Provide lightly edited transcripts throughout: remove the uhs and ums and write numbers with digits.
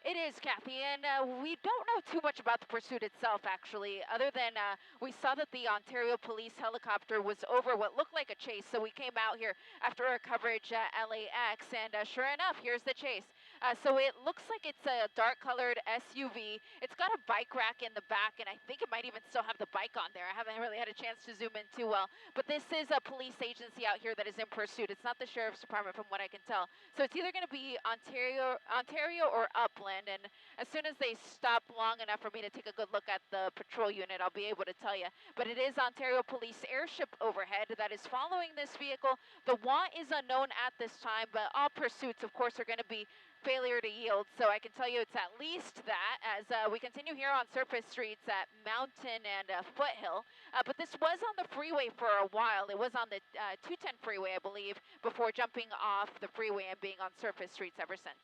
It is, Kathy, and we don't know too much about the pursuit itself, actually, other than we saw that the Ontario police helicopter was over what looked like a chase, so we came out here after our coverage at LAX, and sure enough, here's the chase. So it looks like it's a dark-colored SUV. It's got a bike rack in the back, and I think it might even still have the bike on there. I haven't really had a chance to zoom in too well, but this is a police agency out here that is in pursuit. It's not the sheriff's department from what I can tell. So it's either going to be Ontario or Upland. And as soon as they stop long enough for me to take a good look at the patrol unit, I'll be able to tell you. But it is Ontario Police airship overhead that is following this vehicle. The want is unknown at this time, but all pursuits, of course, are going to be failure to yield. So I can tell you it's at least that as we continue here on surface streets at Mountain and Foothill. But this was on the freeway for a while. It was on the 210 freeway, I believe, before jumping off the freeway and being on surface streets ever since.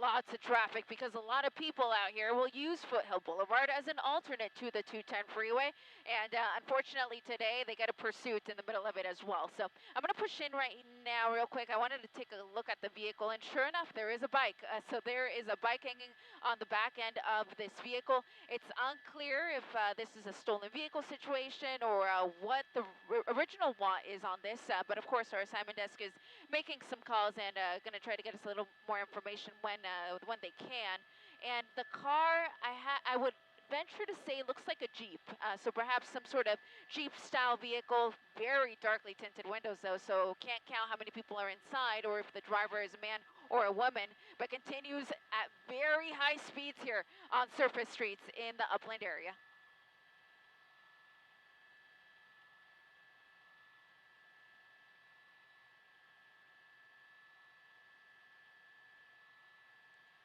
Lots of traffic because a lot of people out here will use Foothill Boulevard as an alternate to the 210 freeway. And unfortunately today they get a pursuit in the middle of it as well. So I'm going to push in right now real quick. I wanted to take a look at the vehicle, and sure enough, there is a bike. So there is a bike hanging on the back end of this vehicle. It's unclear if this is a stolen vehicle situation or what the original want is on this. But of course our assignment desk is making some calls and going to try to get us a little more information when they can. And the car, I would venture to say, looks like a Jeep. So perhaps some sort of Jeep-style vehicle, very darkly tinted windows though, so can't count how many people are inside or if the driver is a man or a woman, but continues at very high speeds here on surface streets in the Upland area.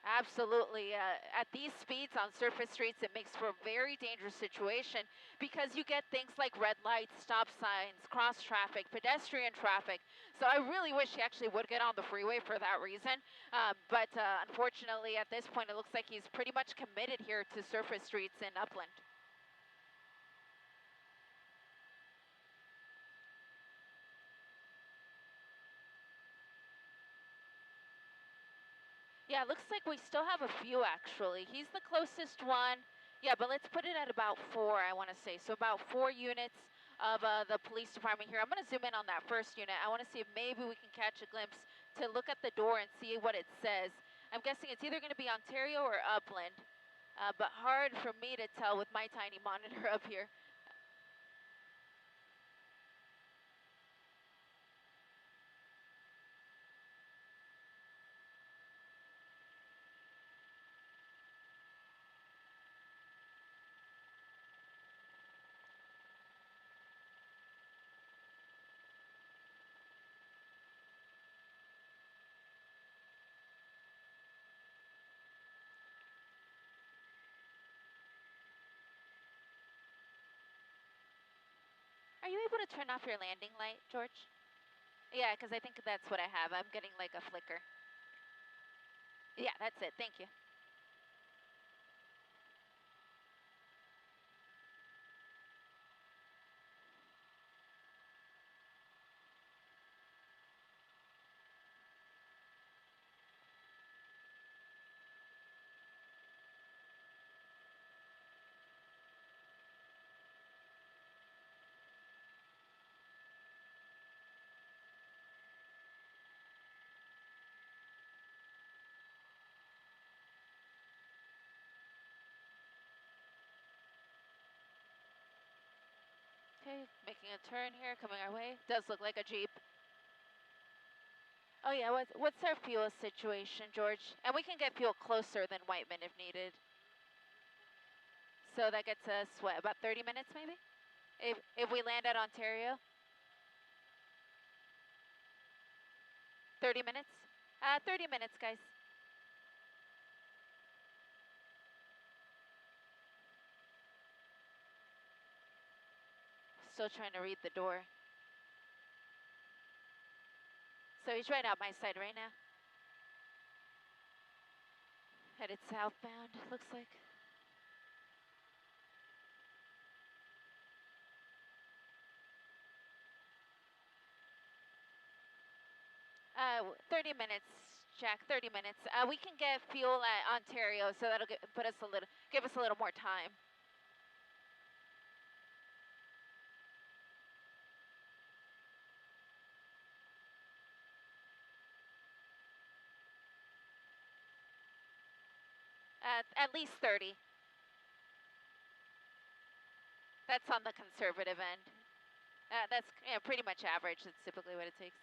Absolutely. At these speeds on surface streets, it makes for a very dangerous situation because you get things like red lights, stop signs, cross traffic, pedestrian traffic. So I really wish he actually would get on the freeway for that reason. But unfortunately, at this point, it looks like he's pretty much committed here to surface streets in Upland. Yeah, it looks like we still have a few, actually. He's the closest one. Yeah, but let's put it at about 4, I want to say. So about 4 units of the police department here. I'm going to zoom in on that first unit. I want to see if maybe we can catch a glimpse to look at the door and see what it says. I'm guessing it's either going to be Ontario or Upland, but hard for me to tell with my tiny monitor up here. Are you able to turn off your landing light, George? Yeah, because I think that's what I have. I'm getting like a flicker. Yeah, that's it. Thank you. Okay, making a turn here, coming our way. Does look like a Jeep. Oh yeah, what's our fuel situation, George? And we can get fuel closer than Whiteman if needed. So that gets us, what, about 30 minutes maybe? If we land at Ontario? 30 minutes? 30 minutes, guys. Still trying to read the door. So he's right out my side right now. Headed southbound, looks like. 30 minutes, Jack. 30 minutes. We can get fuel at Ontario, so that'll give us a little more time. At least 30. That's on the conservative end. That's pretty much average. That's typically what it takes.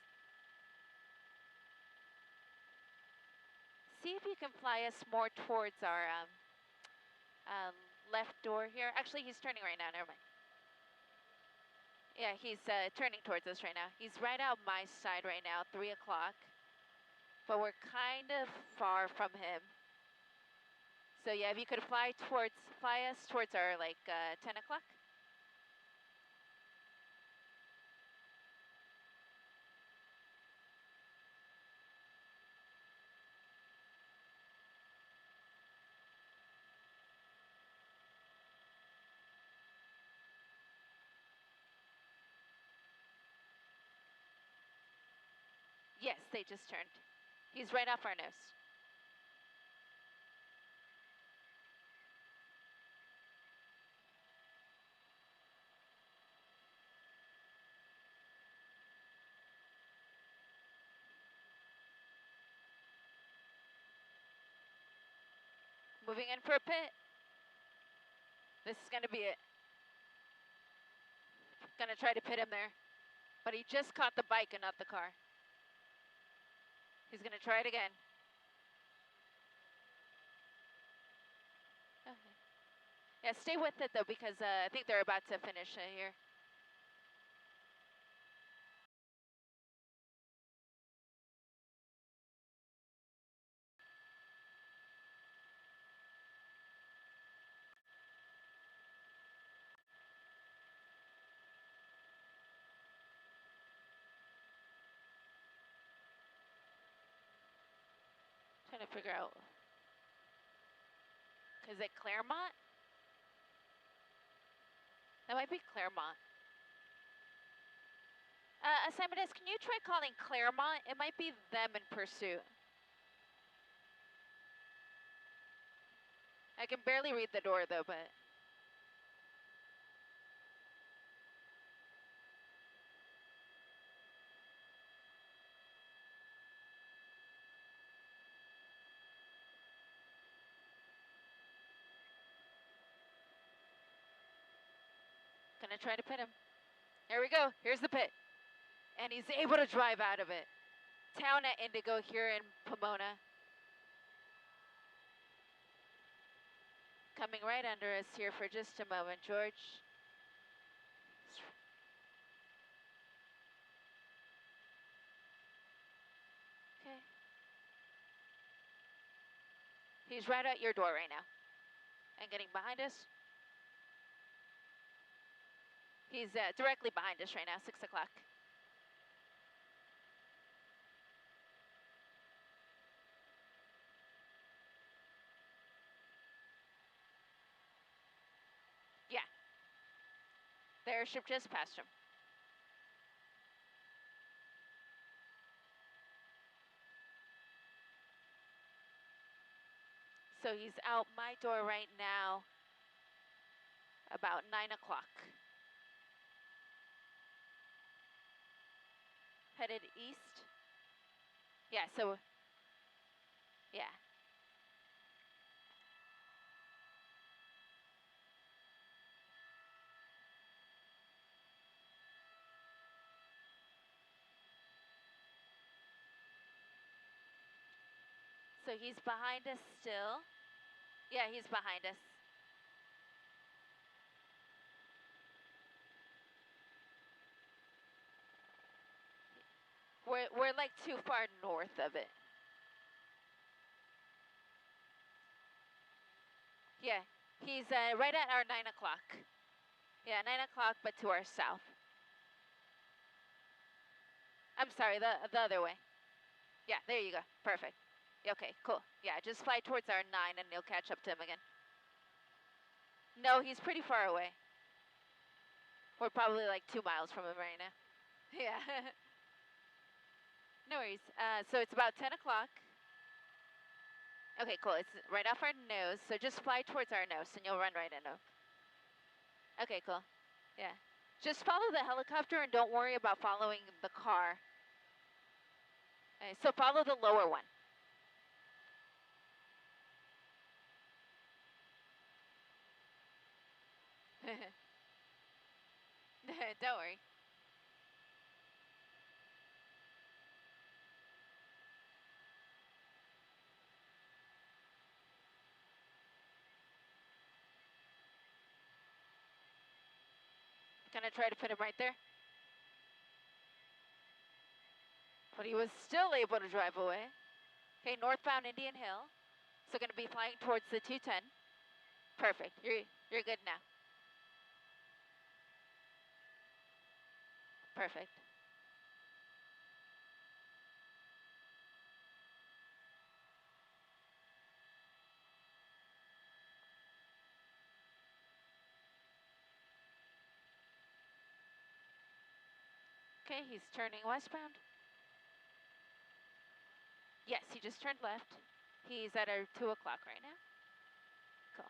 See if you can fly us more towards our left door here. Actually, he's turning right now. Never mind. Yeah, he's turning towards us right now. He's right out my side right now, 3 o'clock. But we're kind of far from him. So yeah, if you could fly us towards our 10 o'clock. Yes, they just turned. He's right off our nose. Moving in for a pit. This is going to be it. Going to try to pit him there. But he just caught the bike and not the car. He's going to try it again. Okay. Yeah, stay with it though, because I think they're about to finish here. Trying to figure out. Is it Claremont? That might be Claremont. Assignment S, can you try calling Claremont? It might be them in pursuit. I can barely read the door though, but. Gonna try to pit him. Here we go. Here's the pit. And he's able to drive out of it. Town at Indigo here in Pomona. Coming right under us here for just a moment, George. Okay. He's right at your door right now. And getting behind us. He's directly behind us right now, 6 o'clock. Yeah. The airship just passed him. So he's out my door right now, about 9 o'clock. Headed east. Yeah, so, yeah. So he's behind us still. Yeah, he's behind us. We're like too far north of it. Yeah, he's right at our 9 o'clock. Yeah, 9 o'clock, but to our south. I'm sorry, the other way. Yeah, there you go. Perfect. Okay, cool. Yeah, just fly towards our 9 and you'll catch up to him again. No, he's pretty far away. We're probably like 2 miles from him right now. Yeah. No worries. So it's about 10 o'clock. Okay, cool. It's right off our nose, so just fly towards our nose, and you'll run right into. Okay, cool. Yeah. Just follow the helicopter and don't worry about following the car. Okay, so follow the lower one. Don't worry. Gonna try to put him right there. But he was still able to drive away. Okay, northbound Indian Hill. So gonna be flying towards the 210. Perfect. You're good now. Perfect. Okay, he's turning westbound. Yes, he just turned left. He's at our 2 o'clock right now. Cool.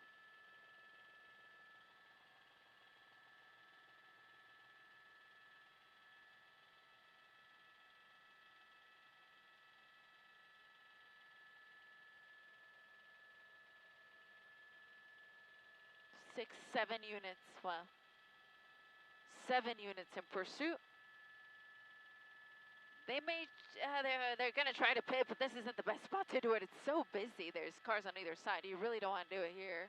6, 7 units. Wow. 7 units in pursuit. They may, they're gonna try to pit, but this isn't the best spot to do it. It's so busy. There's cars on either side. You really don't want to do it here.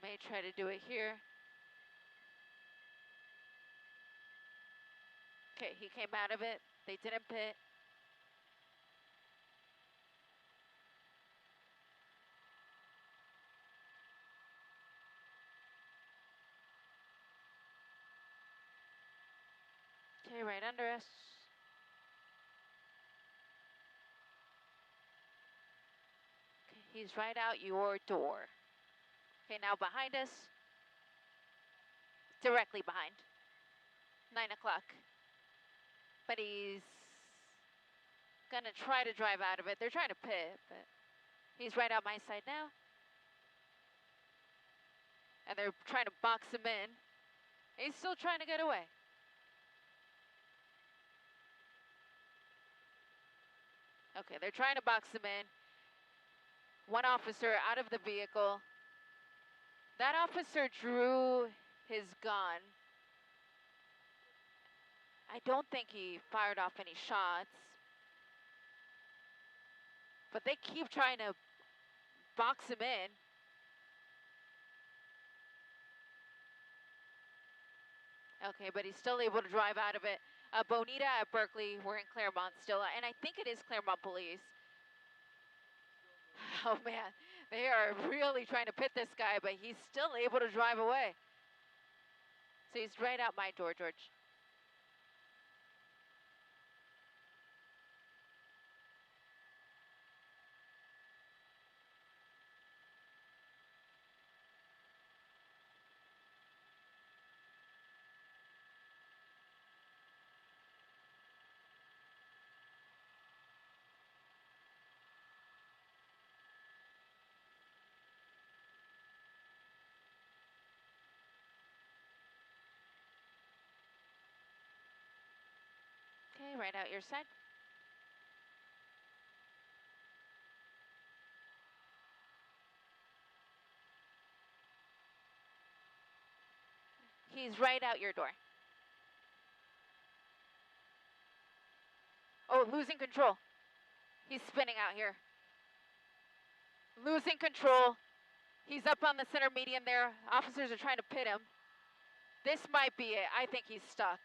May try to do it here. Okay, he came out of it. They didn't pit. Okay, right under us. Okay, he's right out your door. Okay, now behind us. Directly behind. 9 o'clock. But he's gonna try to drive out of it. They're trying to pit, but he's right out my side now. And they're trying to box him in. He's still trying to get away. Okay, they're trying to box him in. One officer out of the vehicle. That officer drew his gun. I don't think he fired off any shots. But they keep trying to box him in. Okay, but he's still able to drive out of it. Bonita at Berkeley, we're in Claremont still, and I think it is Claremont Police. Oh man, they are really trying to pit this guy, but he's still able to drive away. So he's right out my door, George. Okay, right out your side. He's right out your door. Oh, losing control. He's spinning out here. Losing control. He's up on the center median there. Officers are trying to pit him. This might be it. I think he's stuck.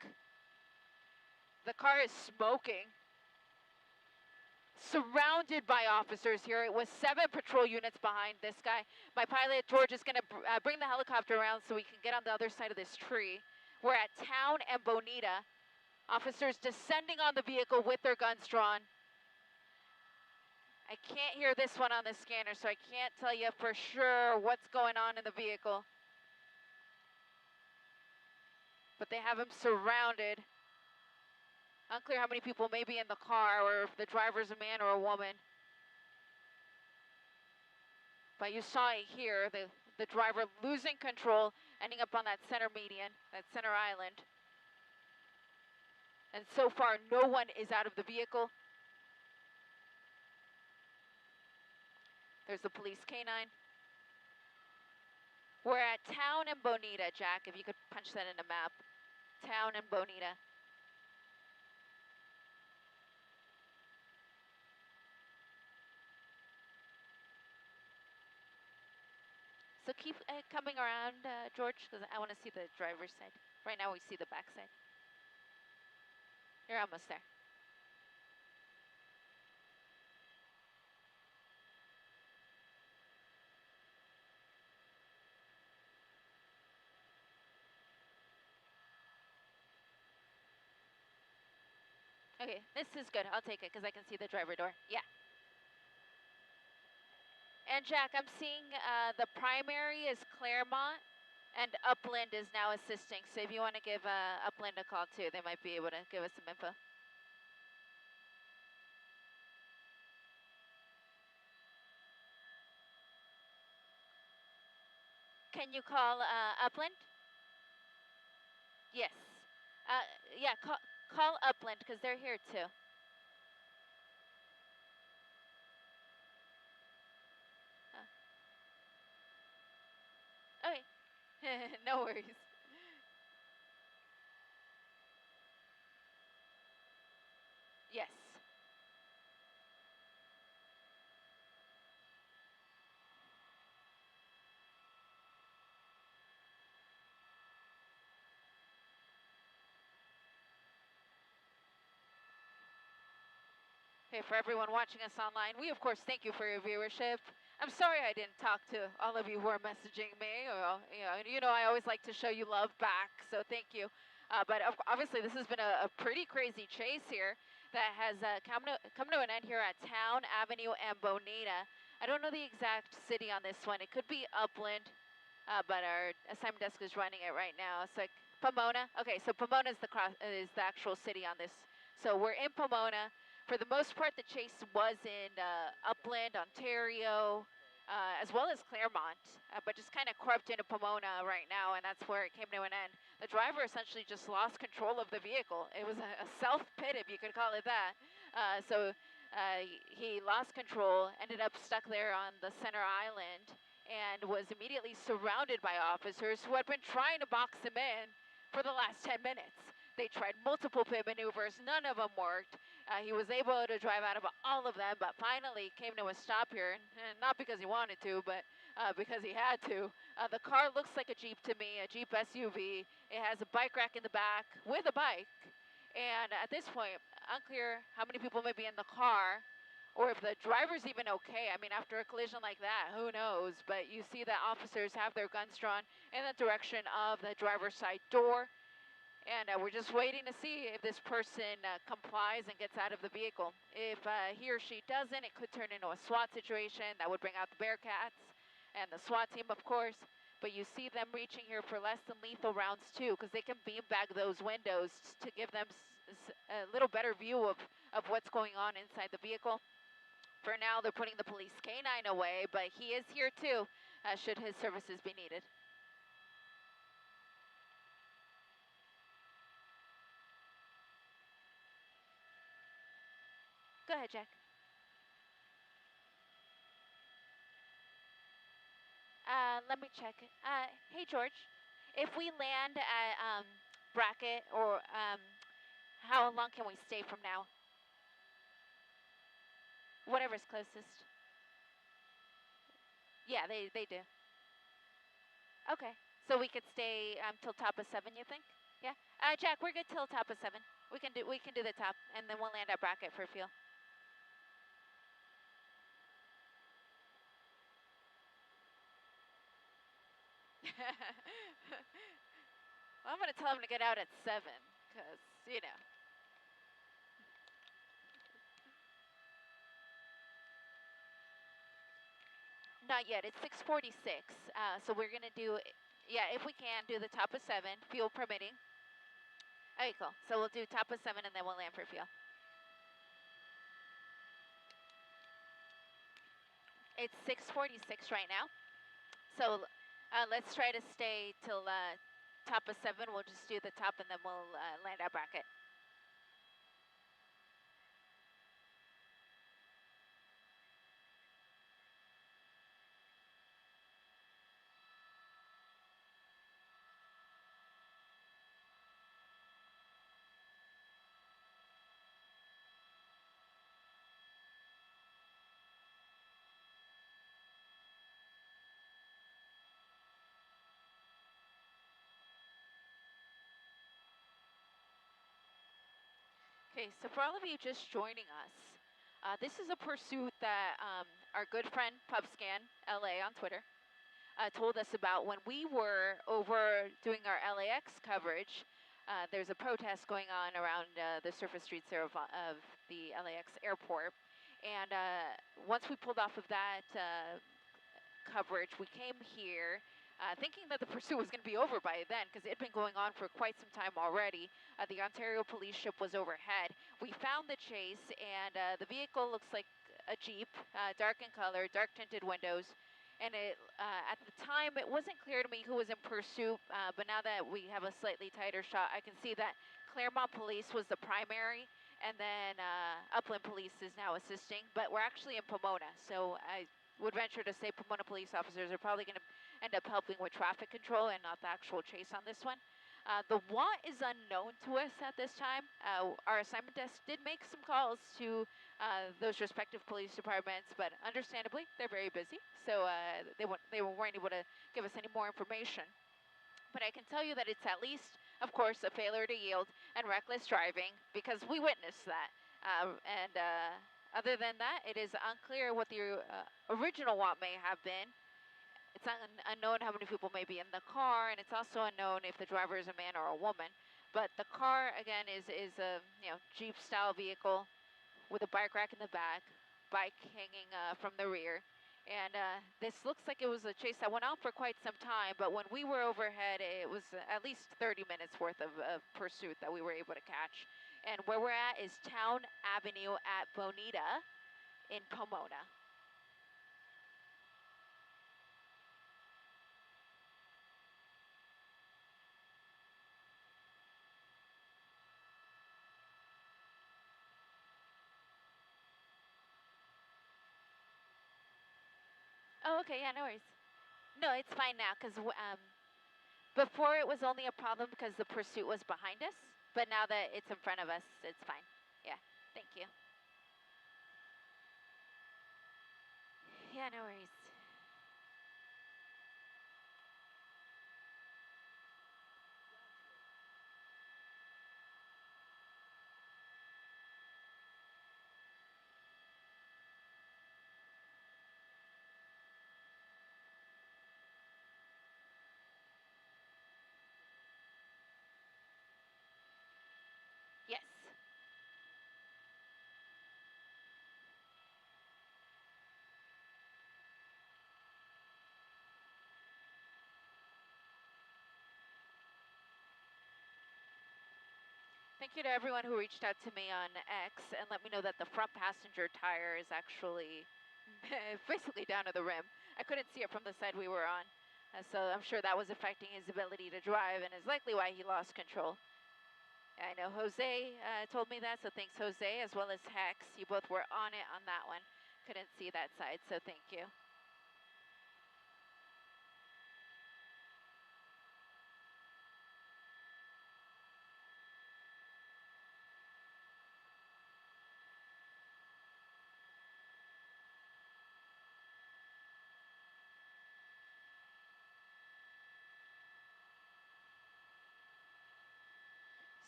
The car is smoking. Surrounded by officers here. It was 7 patrol units behind this guy. My pilot, George, is going to bring the helicopter around so we can get on the other side of this tree. We're at Town and Bonita. Officers descending on the vehicle with their guns drawn. I can't hear this one on the scanner, so I can't tell you for sure what's going on in the vehicle. But they have him surrounded. Unclear how many people may be in the car or if the driver's a man or a woman. But you saw it here, the driver losing control, ending up on that center median, that center island. And so far, no one is out of the vehicle. There's the police canine. We're at Town and Bonita, Jack, if you could punch that in a map. Town and Bonita. So keep coming around, George, because I want to see the driver's side. Right now we see the back side. You're almost there. Okay, this is good. I'll take it because I can see the driver door. Yeah. And Jack, I'm seeing the primary is Claremont, and Upland is now assisting. So if you want to give Upland a call too, they might be able to give us some info. Can you call Upland? Yes. Yeah, call Upland because they're here too. Okay. No worries. Yes. Okay, for everyone watching us online, we of course thank you for your viewership. I'm sorry I didn't talk to all of you who are messaging me. Or, you know, I always like to show you love back, so thank you. But obviously, this has been a pretty crazy chase here that has come to an end here at Town, Avenue, and Bonita. I don't know the exact city on this one. It could be Upland, but our assignment desk is running it right now. So Pomona. Okay, so Pomona is the actual city on this. So we're in Pomona. For the most part, the chase was in Upland, Ontario, as well as Claremont, but just kind of crept into Pomona right now, and that's where it came to an end. The driver essentially just lost control of the vehicle. It was a self-pit, if you could call it that. So he lost control, ended up stuck there on the center island, and was immediately surrounded by officers who had been trying to box him in for the last 10 minutes. They tried multiple pit maneuvers, none of them worked. He was able to drive out of all of them, but finally came to a stop here, and not because he wanted to, but because he had to. The car looks like a Jeep to me, a Jeep SUV. It has a bike rack in the back with a bike, and at this point, unclear how many people may be in the car, or if the driver's even okay. I mean, after a collision like that, who knows? But you see that officers have their guns drawn in the direction of the driver's side door. And we're just waiting to see if this person complies and gets out of the vehicle. If he or she doesn't, it could turn into a SWAT situation. That would bring out the Bearcats and the SWAT team, of course. But you see them reaching here for less than lethal rounds, too, because they can beanbag those windows to give them a little better view of what's going on inside the vehicle. For now, they're putting the police canine away, but he is here, too, should his services be needed. Go ahead, Jack. Let me check. Hey, George. If we land at Brackett, or how long can we stay from now? Whatever's closest. Yeah, they do. Okay. So we could stay till top of 7, you think? Yeah. Jack, we're good till top of 7. We can do the top, and then we'll land at Brackett for fuel. Well, I'm going to tell him to get out at 7, because, you know. Not yet. It's 6:46. So we're going to do, yeah, if we can, do the top of 7, fuel permitting. Okay, cool. So we'll do top of 7 and then we'll land for fuel. It's 6:46 right now. So let's try to stay till top of 7. We'll just do the top and then we'll land our bracket. Okay, so for all of you just joining us, this is a pursuit that our good friend PubScan LA on Twitter told us about when we were over doing our LAX coverage. There's a protest going on around the surface streets there of the LAX airport. And once we pulled off of that coverage, we came here thinking that the pursuit was going to be over by then because it had been going on for quite some time already. The Ontario police ship was overhead. We found the chase, and the vehicle looks like a Jeep, dark in color, dark tinted windows. And at the time, it wasn't clear to me who was in pursuit, but now that we have a slightly tighter shot, I can see that Claremont Police was the primary, and then Upland Police is now assisting, but we're actually in Pomona, so I would venture to say Pomona police officers are probably going to end up helping with traffic control and not the actual chase on this one. The what is unknown to us at this time. Our assignment desk did make some calls to those respective police departments, but understandably, they're very busy, so they weren't able to give us any more information. But I can tell you that it's at least, of course, a failure to yield and reckless driving, because we witnessed that. Other than that, it is unclear what the original want may have been. It's unknown how many people may be in the car, and it's also unknown if the driver is a man or a woman. But the car, again, is a Jeep-style vehicle with a bike rack in the back, bike hanging from the rear. And this looks like it was a chase that went on for quite some time, but when we were overhead, it was at least 30 minutes worth of pursuit that we were able to catch. And where we're at is Town Avenue at Bonita in Pomona. Oh, okay, yeah, no worries. No, it's fine now, because before it was only a problem because the pursuit was behind us, but now that it's in front of us, it's fine. Yeah, thank you. Yeah, no worries. Yes. Thank you to everyone who reached out to me on X and let me know that the front passenger tire is actually basically down to the rim. I couldn't see it from the side we were on, so I'm sure that was affecting his ability to drive and is likely why he lost control. I know Jose told me that, so thanks Jose, as well as Hex. You both were on it on that one. Couldn't see that side, so thank you.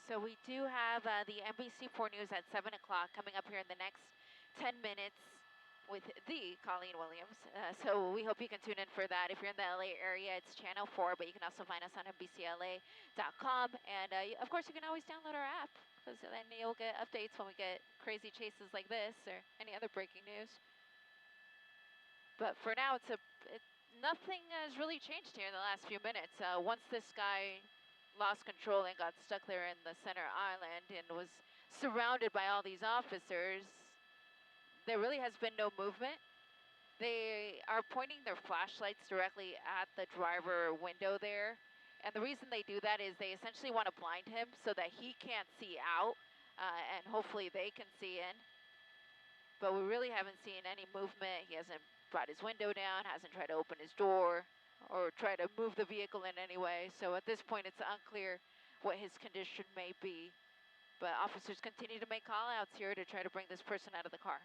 So we do have the NBC4 News at 7 o'clock coming up here in the next 10 minutes. with the Colleen Williams. So we hope you can tune in for that. If you're in the LA area, it's Channel 4, but you can also find us on NBCLA.com. And of course, you can always download our app, because then you'll get updates when we get crazy chases like this or any other breaking news. But for now, nothing has really changed here in the last few minutes. Once this guy lost control and got stuck there in the center island and was surrounded by all these officers, there really has been no movement. They are pointing their flashlights directly at the driver window there. And the reason they do that is they essentially want to blind him so that he can't see out, and hopefully they can see in. But we really haven't seen any movement. He hasn't brought his window down, hasn't tried to open his door, or try to move the vehicle in any way. So at this point, it's unclear what his condition may be. But officers continue to make call-outs here to try to bring this person out of the car.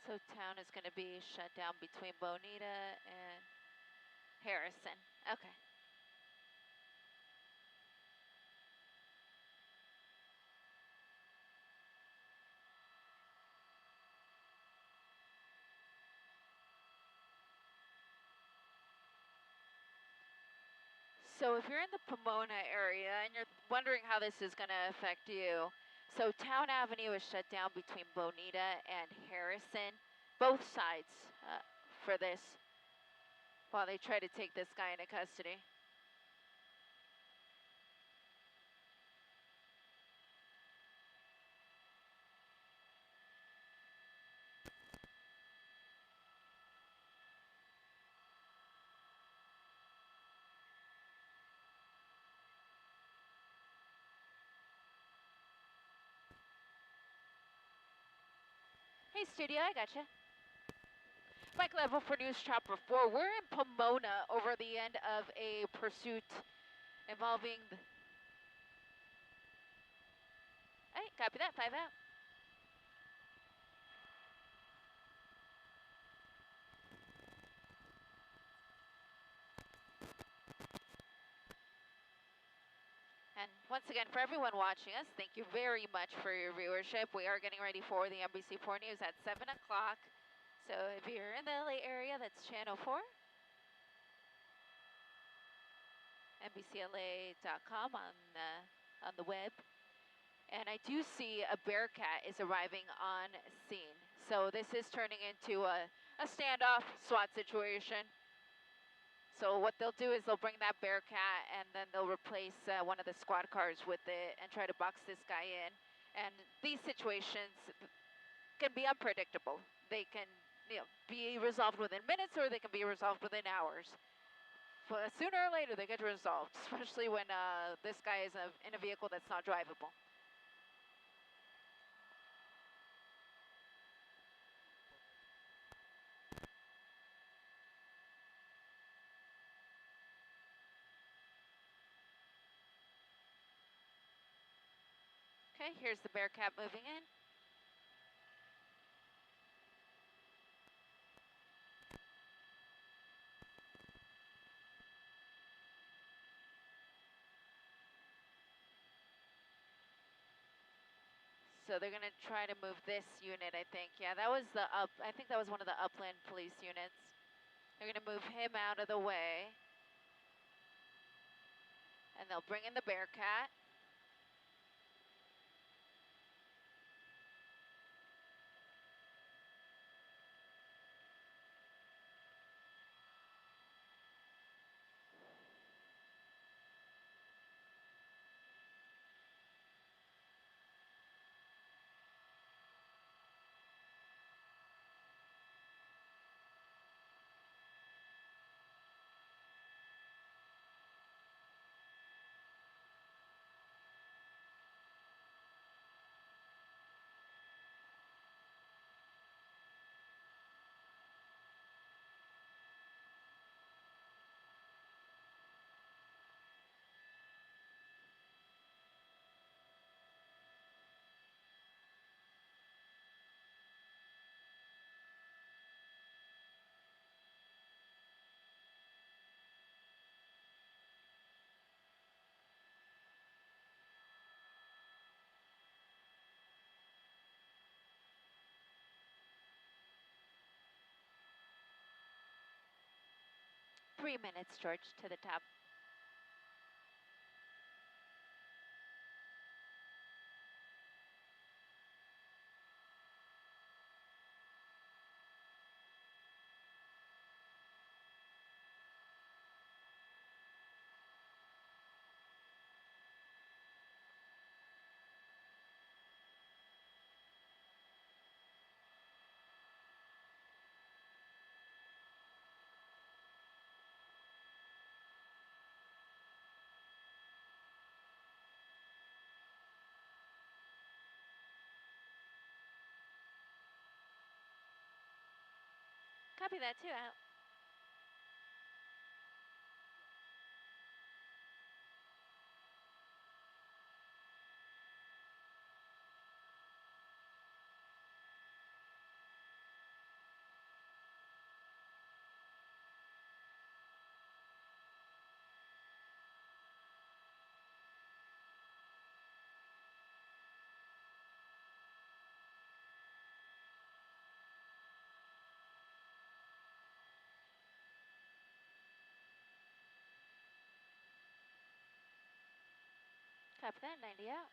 So town is going to be shut down between Bonita and Harrison. Okay. So if you're in the Pomona area and you're wondering how this is going to affect you, so Town Avenue is shut down between Bonita and Harrison, both sides for this, while they try to take this guy into custody. Hey, studio, I gotcha. Mike Level for News Chopper 4. We're in Pomona over the end of a pursuit involving the... Hey, copy that, 5 out. And once again, for everyone watching us, thank you very much for your viewership. We are getting ready for the NBC4 News at 7 o'clock. So if you're in the LA area, that's Channel 4. NBCLA.com on the web. And I do see a Bearcat is arriving on scene. So this is turning into a standoff SWAT situation. So what they'll do is they'll bring that Bearcat and then they'll replace one of the squad cars with it and try to box this guy in. And these situations can be unpredictable. They can be resolved within minutes or they can be resolved within hours. But sooner or later they get resolved, especially when this guy is in a vehicle that's not drivable. Okay, here's the Bearcat moving in. So they're gonna try to move this unit, I think. Yeah, that was I think that was one of the upland police units. They're going to move him out of the way. And they'll bring in the Bearcat. Three minutes, George, to the top. Copy that, too, out. Copy that, 90 out.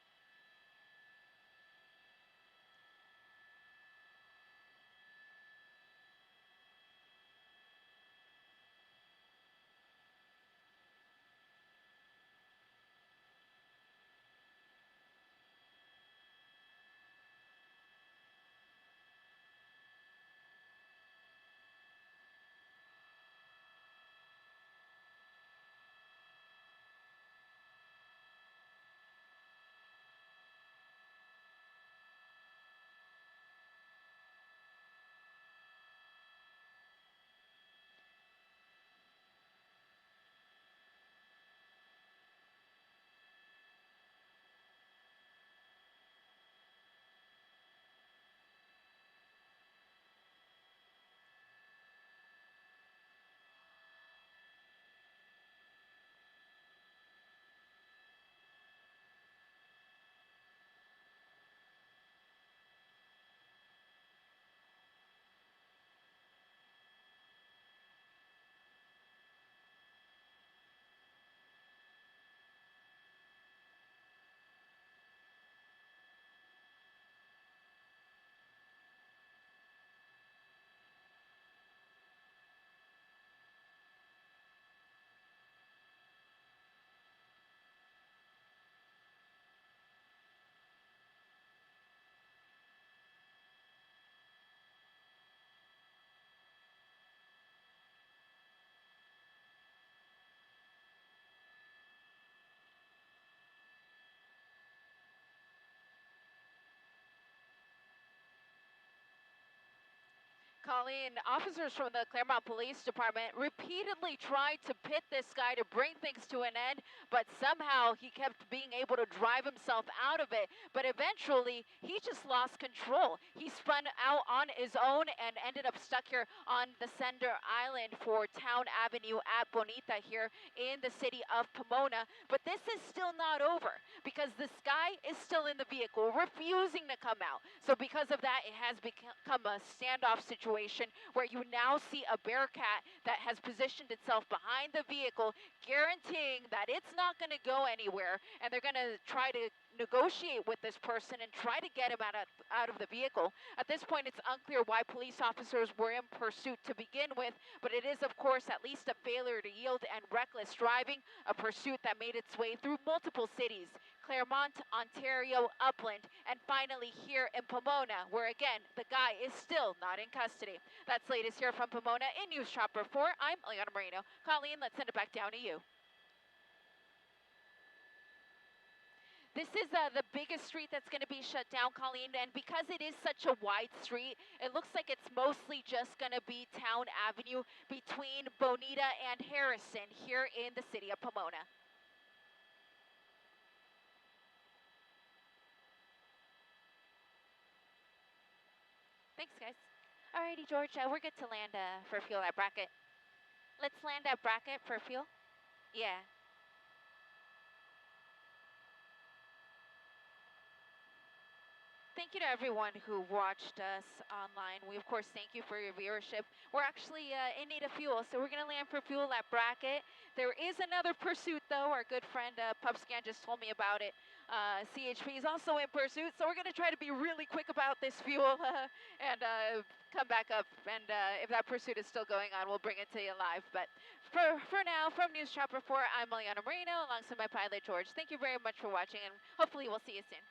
Colleen, officers from the Claremont Police Department repeatedly tried to pit this guy to bring things to an end, but somehow he kept being able to drive himself out of it. But eventually, he just lost control. He spun out on his own and ended up stuck here on the center island for Town Avenue at Bonita here in the city of Pomona. But this is still not over because this guy is still in the vehicle, refusing to come out. So because of that, it has become a standoff situation situation where you now see a Bearcat that has positioned itself behind the vehicle, guaranteeing that it's not going to go anywhere, and they're going to try to negotiate with this person and try to get him out of the vehicle. At this point, it's unclear why police officers were in pursuit to begin with, but it is, of course, at least a failure to yield and reckless driving, a pursuit that made its way through multiple cities: Claremont, Ontario, Upland, and finally here in Pomona, where again, the guy is still not in custody. That's latest here from Pomona in News Chopper 4. I'm Eliana Moreno. Colleen, let's send it back down to you. This is the biggest street that's going to be shut down, Colleen, and because it is such a wide street, it looks like it's mostly just going to be Town Avenue between Bonita and Harrison here in the city of Pomona. Thanks, guys. Alrighty, George, we're good to land for fuel at Brackett. Let's land at Brackett for fuel. Yeah. Thank you to everyone who watched us online. We, of course, thank you for your viewership. We're actually in need of fuel, so we're going to land for fuel at Brackett. There is another pursuit, though. Our good friend PubScan just told me about it. CHP is also in pursuit, so we're going to try to be really quick about this fuel and come back up. And if that pursuit is still going on, we'll bring it to you live. But for now, from News Chopper 4, I'm Eliana Moreno alongside my pilot, George. Thank you very much for watching, and hopefully we'll see you soon.